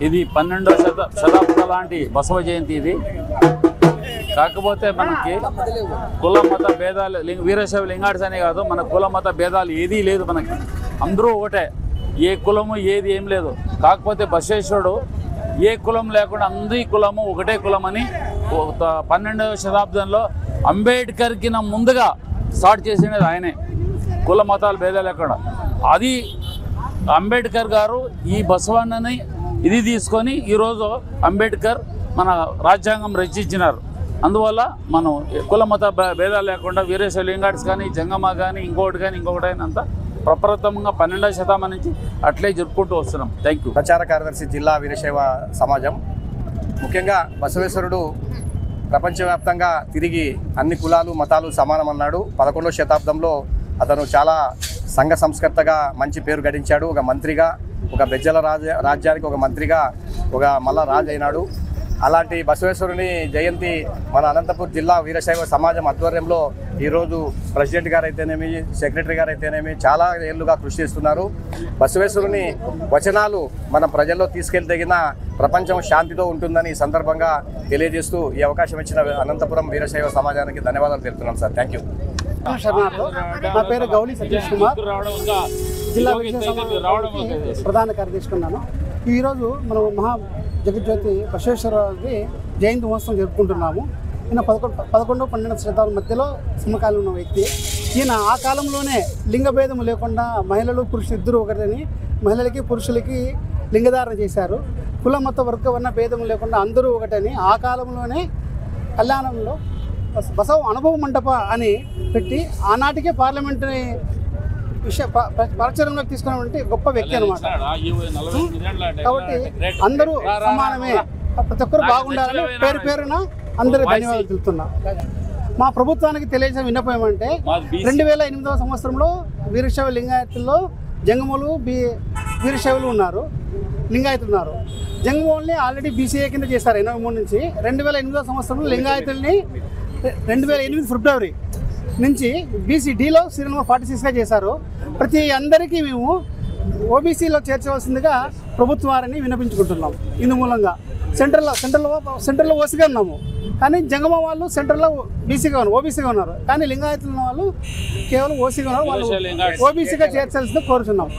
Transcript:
ఇది 12వ శతాబ్దం లాంటి బసవ జయంతి ఇది. కాకపోతే మనకి కుల మత భేదాలు వీరశైవ లింగాడ్స్ అనే కాదు, మన కుల మత భేదాలు ఏదీ లేదు. మనకి అందరూ ఒకటే, ఏ కులము ఏది ఏం లేదు. కాకపోతే బసవేశ్వరుడు ఏ కులం లేకుండా అందరి కులము ఒకటే కులమని 12వ శతాబ్దంలో అంబేద్కర్కి ముందుగా స్టార్ట్ చేసినది ఆయనే, కుల మతాలు భేదాలు లేకుండా. అది అంబేద్కర్ గారు ఈ బసవన్నని ఇది తీసుకొని ఈరోజు అంబేద్కర్ మన రాజ్యాంగం రచించినారు. అందువల్ల మనం కుల మత భేదాలు లేకుండా వీరశైవ లింగాడ్స్ కానీ జంగమ కానీ ఇంకొకటి అంతా ప్రప్రథమంగా 12వ శతాబ్దం నుంచి అట్లే జరుపుకుంటూ వస్తున్నాం. Thank you. ప్రచార కార్యదర్శి జిల్లా వీరశైవ సమాజం. ముఖ్యంగా బసవేశ్వరుడు ప్రపంచవ్యాప్తంగా తిరిగి అన్ని కులాలు మతాలు సమానమన్నాడు. 11వ శతాబ్దంలో అతను చాలా సంఘ సంస్కర్తగా మంచి పేరు గడించాడు. ఒక మంత్రిగా, ఒక బెజ్జల రాజ్యానికి ఒక మంత్రిగా, ఒక మల్ల రాజు అయినాడు. అలాంటి బసవేశ్వరుని జయంతి మన అనంతపూర్ జిల్లా వీరశైవ సమాజం ఆధ్వర్యంలో ఈరోజు ప్రెసిడెంట్ గారు అయితేనేమి, సెక్రటరీ గారు అయితేనేమి చాలా ఏళ్ళుగా కృషి చేస్తున్నారు. బసవేశ్వరుని వచనాలు మన ప్రజల్లో తీసుకెళ్తగిన ప్రపంచం శాంతితో ఉంటుందని ఈ సందర్భంగా తెలియజేస్తూ ఈ అవకాశం ఇచ్చిన అనంతపురం వీరశైవ సమాజానికి ధన్యవాదాలు తెలుపుతున్నాం సార్. Thank you. నా పేరు గౌలి సతీష్ కుమార్, జిల్లా ప్రధాన కార్యదర్శి ఉన్నాను. ఈరోజు మనం మహా జగజ్యోతి బసవేశ్వరరావుకి జయంతి మహోత్సవం జరుపుకుంటున్నాము. ఈయన 11వ 12వ శతాబ్దం మధ్యలో సమకాలీన ఉన్న వ్యక్తి. ఈయన ఆ కాలంలోనే లింగభేదము లేకుండా మహిళలు పురుషులు ఇద్దరు ఒకరిని, మహిళలకి పురుషులకి లింగధారణ చేశారు. కుల మత వర్గ భేదం లేకుండా అందరూ ఒకటని ఆ కాలంలోనే కళ్యాణంలో బసవ అనుభవ మండప అని పెట్టి ఆనాటికే పార్లమెంటరీ ప్రచారంలోకి తీసుకున్నటువంటి గొప్ప వ్యక్తి అనమాట. కాబట్టి అందరూ సమానమే, ప్రతి ఒక్కరు బాగుండాలని పేరు పేరున అందరికీ ధన్యవాదాలు తెలుపుతున్నా. మా ప్రభుత్వానికి తెలియజేసిన విన్నపం ఏమంటే 2008వ సంవత్సరంలో వీరశైవ లింగాయతుల్లో జంగములు వీరశైవులు ఉన్నారు, లింగాయతులు ఉన్నారు. జంగముల్ని ఆల్రెడీ బీసీఏ కింద చేశారు 83 నుంచి. 2008వ సంవత్సరంలో లింగాయతుల్ని 2008 ఫిబ్రవరి నుంచి బీసీడీలో సీరియల్ నెంబర్ 46గా చేశారు. ప్రతి అందరికీ మేము ఓబీసీలో చేర్చవలసిందిగా ప్రభుత్వాన్ని విన్నపించుకుంటున్నాం. ఇందు మూలంగా సెంట్రల్లో ఓసీగా ఉన్నాము, కానీ జంగమ వాళ్ళు సెంట్రల్లో బీసీగా ఉన్నారు, ఓబీసీగా ఉన్నారు. కానీ లింగాయతులు ఉన్న వాళ్ళు కేవలం ఓసీగా ఉన్నారు. వాళ్ళు ఓబీసీగా చేర్చాల్సిందిగా కోరుతున్నాం.